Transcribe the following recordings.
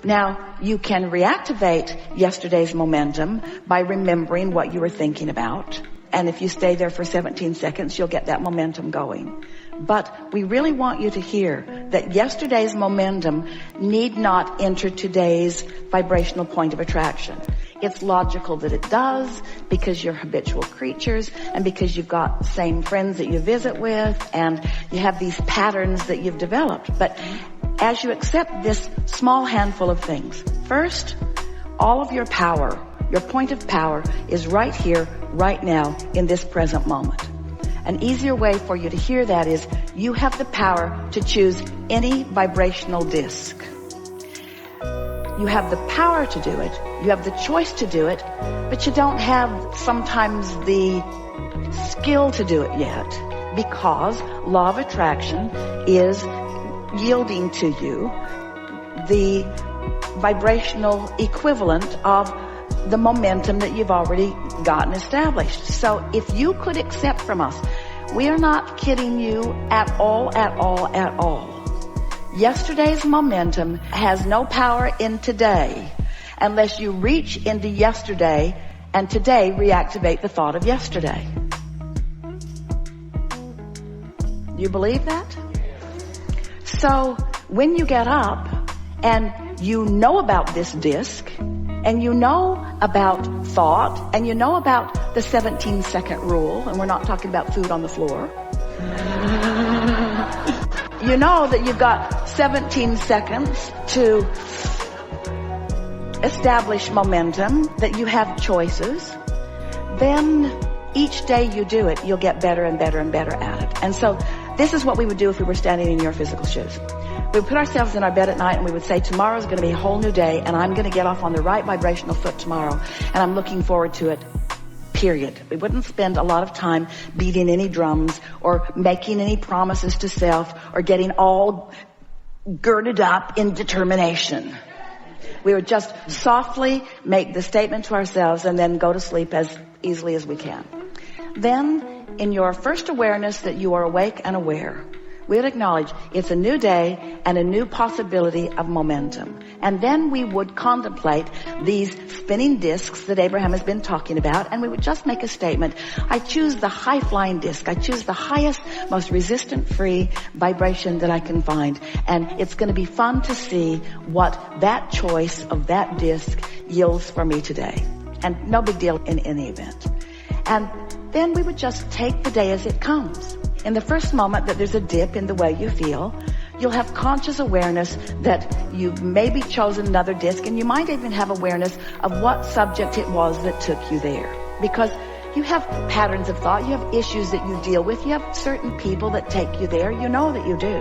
Now, you can reactivate yesterday's momentum by remembering what you were thinking about. And if you stay there for 17 seconds, you'll get that momentum going. But we really want you to hear that yesterday's momentum need not enter today's vibrational point of attraction. It's logical that it does because you're habitual creatures and because you've got the same friends that you visit with and you have these patterns that you've developed. But as you accept this small handful of things, first, all of your power, your point of power is right here, right now, in this present moment. An easier way for you to hear that is you have the power to choose any vibrational disc. You have the power to do it. You have the choice to do it, but you don't have sometimes the skill to do it yet because law of attraction is yielding to you the vibrational equivalent of the momentum that you've already gotten established. So if you could accept from us, we are not kidding you at all, at all, at all. Yesterday's momentum has no power in today unless you reach into yesterday and today reactivate the thought of yesterday. You believe that? So when you get up and you know about this disc and you know about thought and you know about the 17-second rule, and we're not talking about food on the floor. You know that you've got 17 seconds to establish momentum, that you have choices. Then each day you do it, you'll get better and better and better at it. And so this is what we would do if we were standing in your physical shoes. We would put ourselves in our bed at night and we would say, tomorrow's going to be a whole new day and I'm going to get off on the right vibrational foot tomorrow and I'm looking forward to it. Period. We wouldn't spend a lot of time beating any drums or making any promises to self or getting all girded up in determination. We would just softly make the statement to ourselves and then go to sleep as easily as we can. Then, in your first awareness that you are awake and aware, we'd acknowledge it's a new day and a new possibility of momentum. And then we would contemplate these spinning discs that Abraham has been talking about, and we would just make a statement. I choose the high-flying disc. I choose the highest, most resistant-free vibration that I can find. And it's going to be fun to see what that choice of that disc yields for me today. And no big deal in any event. And then we would just take the day as it comes. In the first moment that there's a dip in the way you feel, you'll have conscious awareness that you've maybe chosen another disc, and you might even have awareness of what subject it was that took you there. Because you have patterns of thought, you have issues that you deal with, you have certain people that take you there, you know that you do.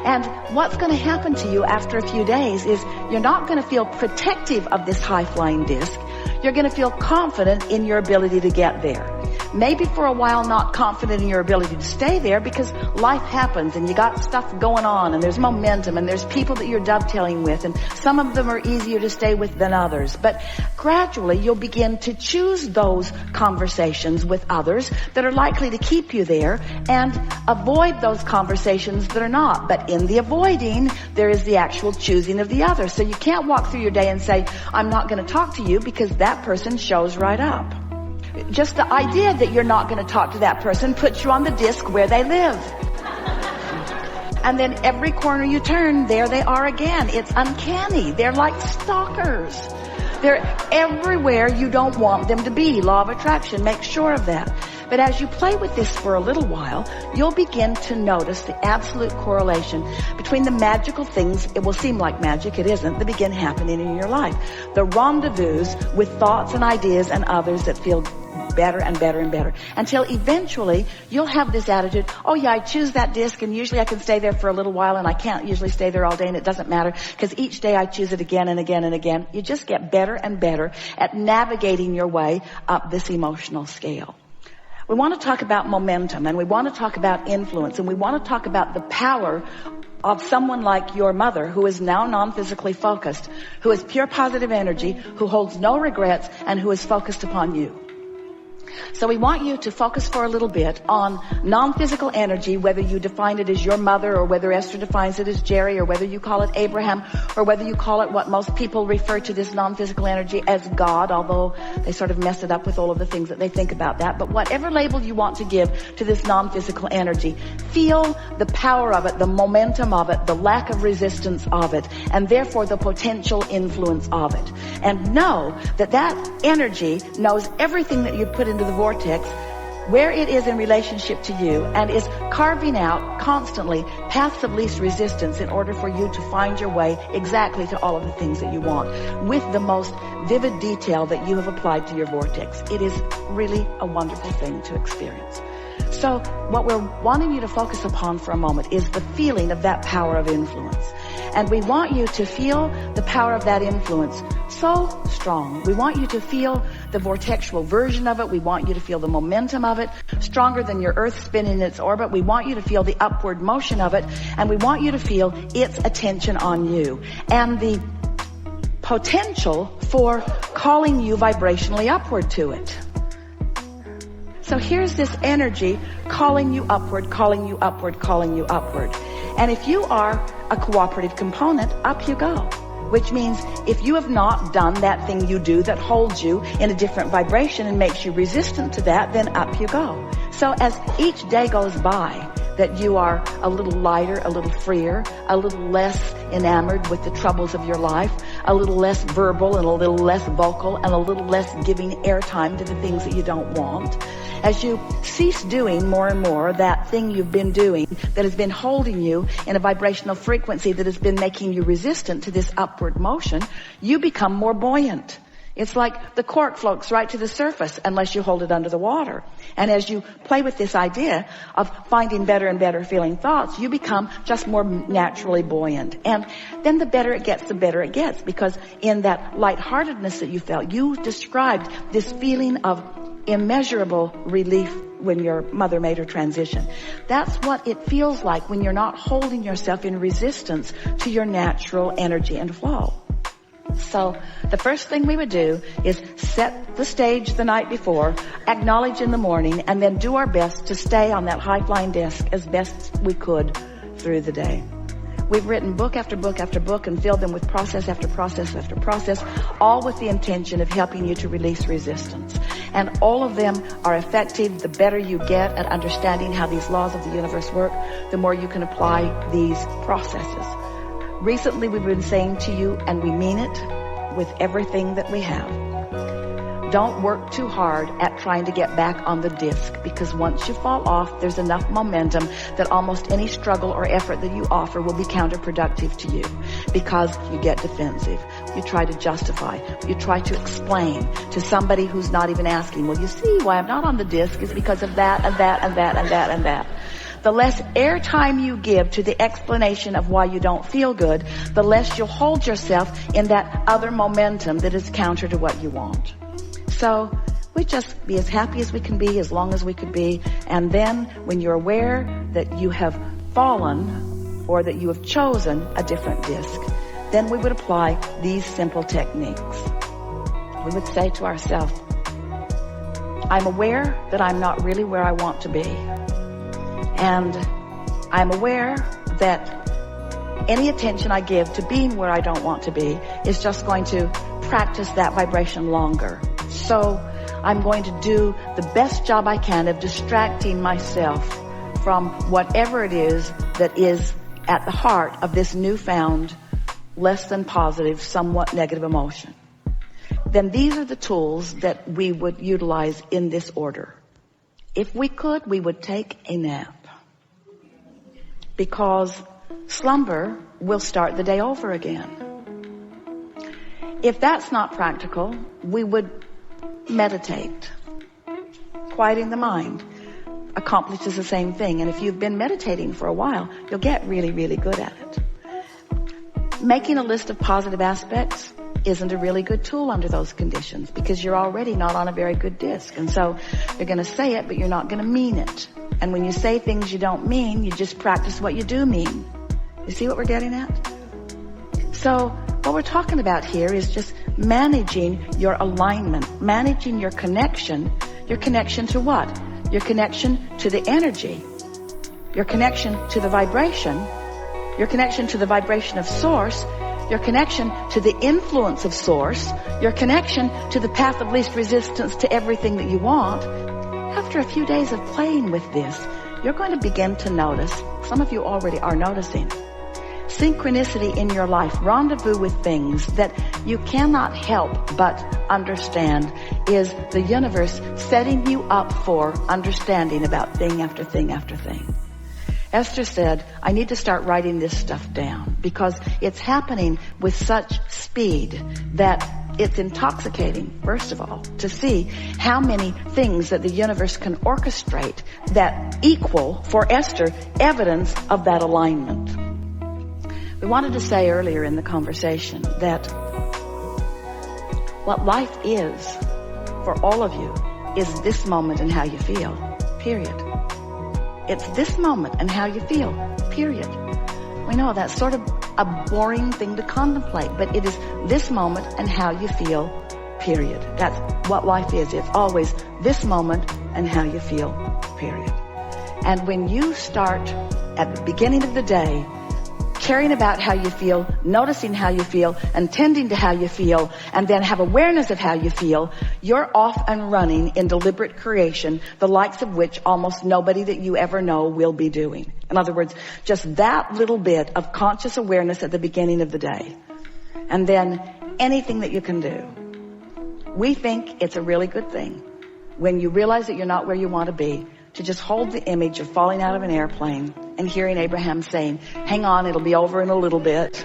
And what's going to happen to you after a few days is you're not going to feel protective of this high-flying disc. You're going to feel confident in your ability to get there. Maybe for a while not confident in your ability to stay there because life happens and you got stuff going on and there's momentum and there's people that you're dovetailing with and some of them are easier to stay with than others. But gradually you'll begin to choose those conversations with others that are likely to keep you there and avoid those conversations that are not. But in the avoiding, there is the actual choosing of the other. So you can't walk through your day and say, I'm not going to talk to you because that person shows right up. Just the idea that you're not going to talk to that person puts you on the disc where they live. And then every corner you turn, there they are again. It's uncanny. They're like stalkers. They're everywhere you don't want them to be. Law of attraction, make sure of that. But as you play with this for a little while, you'll begin to notice the absolute correlation between the magical things, it will seem like magic, it isn't, that begin happening in your life. The rendezvous with thoughts and ideas and others that feel better and better and better, until eventually you'll have this attitude, oh yeah, I choose that disc and usually I can stay there for a little while and I can't usually stay there all day and it doesn't matter because each day I choose it again and again and again. You just get better and better at navigating your way up this emotional scale. We want to talk about momentum and we want to talk about influence and we want to talk about the power of someone like your mother who is now non-physically focused, who is pure positive energy, who holds no regrets and who is focused upon you. So we want you to focus for a little bit on non-physical energy, whether you define it as your mother, or whether Esther defines it as Jerry, or whether you call it Abraham, or whether you call it what most people refer to this non-physical energy as God, although they sort of mess it up with all of the things that they think about that. But whatever label you want to give to this non-physical energy, feel the power of it, the momentum of it, the lack of resistance of it, and therefore the potential influence of it. And know that that energy knows everything that you put into the vortex, where it is in relationship to you, and is carving out constantly paths of least resistance in order for you to find your way exactly to all of the things that you want, with the most vivid detail that you have applied to your vortex. It is really a wonderful thing to experience. So what we're wanting you to focus upon for a moment is the feeling of that power of influence. And we want you to feel the power of that influence so strong. We want you to feel the vortexual version of it. We want you to feel the momentum of it, stronger than your Earth spinning in its orbit. We want you to feel the upward motion of it, and we want you to feel its attention on you and the potential for calling you vibrationally upward to it. So here's this energy calling you upward, calling you upward, calling you upward. And if you are a cooperative component, up you go. Which means if you have not done that thing you do that holds you in a different vibration and makes you resistant to that, then up you go. So as each day goes by, that you are a little lighter, a little freer, a little less enamored with the troubles of your life, a little less verbal and a little less vocal and a little less giving airtime to the things that you don't want. As you cease doing more and more that thing you've been doing that has been holding you in a vibrational frequency that has been making you resistant to this upward motion, you become more buoyant. It's like the cork floats right to the surface unless you hold it under the water. And as you play with this idea of finding better and better feeling thoughts, you become just more naturally buoyant. And then the better it gets, because in that lightheartedness that you felt, you described this feeling of immeasurable relief when your mother made her transition. That's what it feels like when you're not holding yourself in resistance to your natural energy and flow. So the first thing we would do is set the stage the night before, acknowledge in the morning, and then do our best to stay on that high-flying disc as best we could through the day. We've written book after book after book and filled them with process after process after process, all with the intention of helping you to release resistance. And all of them are effective. The better you get at understanding how these laws of the universe work, the more you can apply these processes. Recently, we've been saying to you, and we mean it with everything that we have, don't work too hard at trying to get back on the disc, because once you fall off, there's enough momentum that almost any struggle or effort that you offer will be counterproductive to you, because you get defensive. You try to justify. You try to explain to somebody who's not even asking, well, you see, why I'm not on the disc is because of that and that and that and that and that. The less airtime you give to the explanation of why you don't feel good, the less you'll hold yourself in that other momentum that is counter to what you want. So we just be as happy as we can be, as long as we could be. And then when you're aware that you have fallen or that you have chosen a different disc, then we would apply these simple techniques. We would say to ourselves, I'm aware that I'm not really where I want to be. And I'm aware that any attention I give to being where I don't want to be is just going to practice that vibration longer. So I'm going to do the best job I can of distracting myself from whatever it is that is at the heart of this newfound, less than positive, somewhat negative emotion. Then these are the tools that we would utilize in this order. If we could, we would take a nap, because slumber will start the day over again. If that's not practical, we would meditate. Quieting the mind accomplishes the same thing. And if you've been meditating for a while, you'll get really, really good at it. Making a list of positive aspects isn't a really good tool under those conditions, because you're already not on a very good disc. And so you're going to say it, but you're not going to mean it. And when you say things you don't mean, you just practice what you do mean. You see what we're getting at? So what we're talking about here is just managing your alignment, managing your connection, Your connection to what? Your connection to the energy. Your connection to the vibration. Your connection to the vibration of Source. Your connection to the influence of Source. Your connection to the path of least resistance to everything that you want. After a few days of playing with this, you're going to begin to notice, some of you already are noticing, synchronicity in your life, rendezvous with things that you cannot help but understand is the universe setting you up for understanding about thing after thing after thing. Esther said, I need to start writing this stuff down because it's happening with such speed that it's intoxicating, first of all, to see how many things that the universe can orchestrate that equal, for Esther, evidence of that alignment. We wanted to say earlier in the conversation that what life is for all of you is this moment and how you feel, period. It's this moment and how you feel, period. We know that's sort of a boring thing to contemplate, but it is this moment and how you feel, period. That's what life is. It's always this moment and how you feel, period. And when you start at the beginning of the day caring about how you feel, noticing how you feel, and tending to how you feel, and then have awareness of how you feel, you're off and running in deliberate creation, the likes of which almost nobody that you ever know will be doing. In other words, just that little bit of conscious awareness at the beginning of the day. And then anything that you can do. We think it's a really good thing when you realize that you're not where you want to be, to just hold the image of falling out of an airplane and hearing Abraham saying, hang on, it'll be over in a little bit.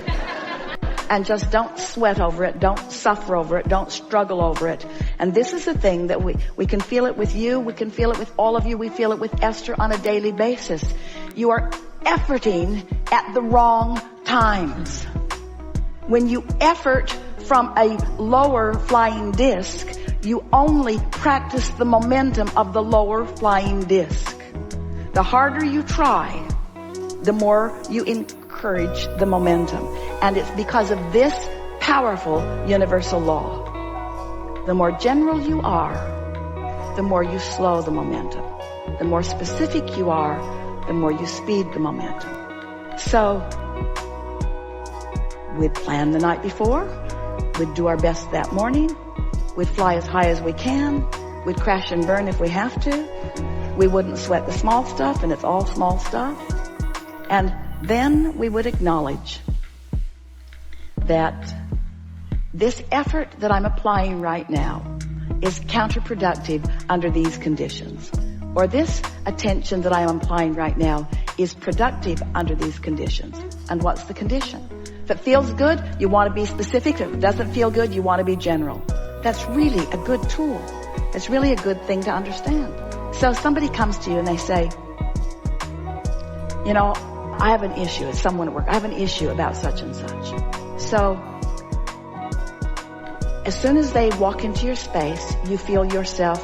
And just don't sweat over it. Don't suffer over it. Don't struggle over it. And this is the thing that we can feel it with you. We can feel it with all of you. We feel it with Esther on a daily basis. You are efforting at the wrong times. When you effort from a lower flying disc, you only practice the momentum of the lower flying disc. The harder you try, the more you encourage the momentum. And it's because of this powerful universal law. The more general you are, the more you slow the momentum. The more specific you are, the more you speed the momentum. So, we'd plan the night before. We'd do our best that morning. We'd fly as high as we can. We'd crash and burn if we have to. We wouldn't sweat the small stuff, and it's all small stuff. And then we would acknowledge that this effort that I'm applying right now is counterproductive under these conditions. Or this attention that I am applying right now is productive under these conditions. And what's the condition? If it feels good, you want to be specific. If it doesn't feel good, you want to be general. That's really a good tool. It's really a good thing to understand. So somebody comes to you and they say, you know, I have an issue. It's someone at work. I have an issue about such and such. So as soon as they walk into your space, you feel yourself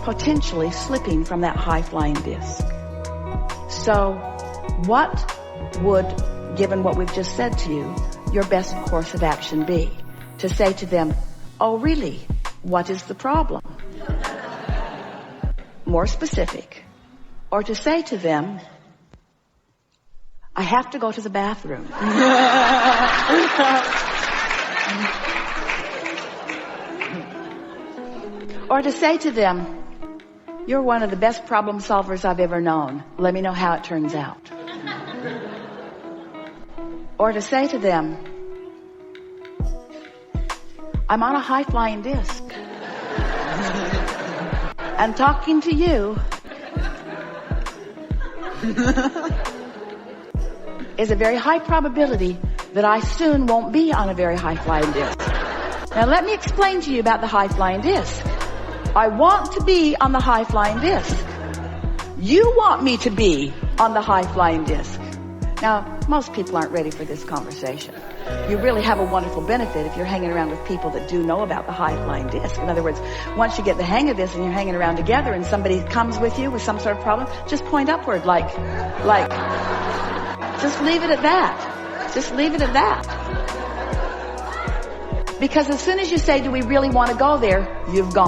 potentially slipping from that high-flying disc. So what would, given what we've just said to you, your best course of action be? To say to them, oh really? What is the problem? More specific. Or to say to them, I have to go to the bathroom. Or to say to them, you're one of the best problem solvers I've ever known. Let me know how it turns out. Or to say to them, I'm on a high-flying disc. And talking to you is a very high probability that I soon won't be on a very high-flying disc. Now let me explain to you about the high-flying disc. I want to be on the high-flying disc. You want me to be on the high-flying disc. Now, most people aren't ready for this conversation. You really have a wonderful benefit if you're hanging around with people that do know about the high-flying disc. In other words, once you get the hang of this and you're hanging around together and somebody comes with you with some sort of problem, just point upward like, just leave it at that. Just leave it at that. Because as soon as you say, do we really want to go there, you've gone.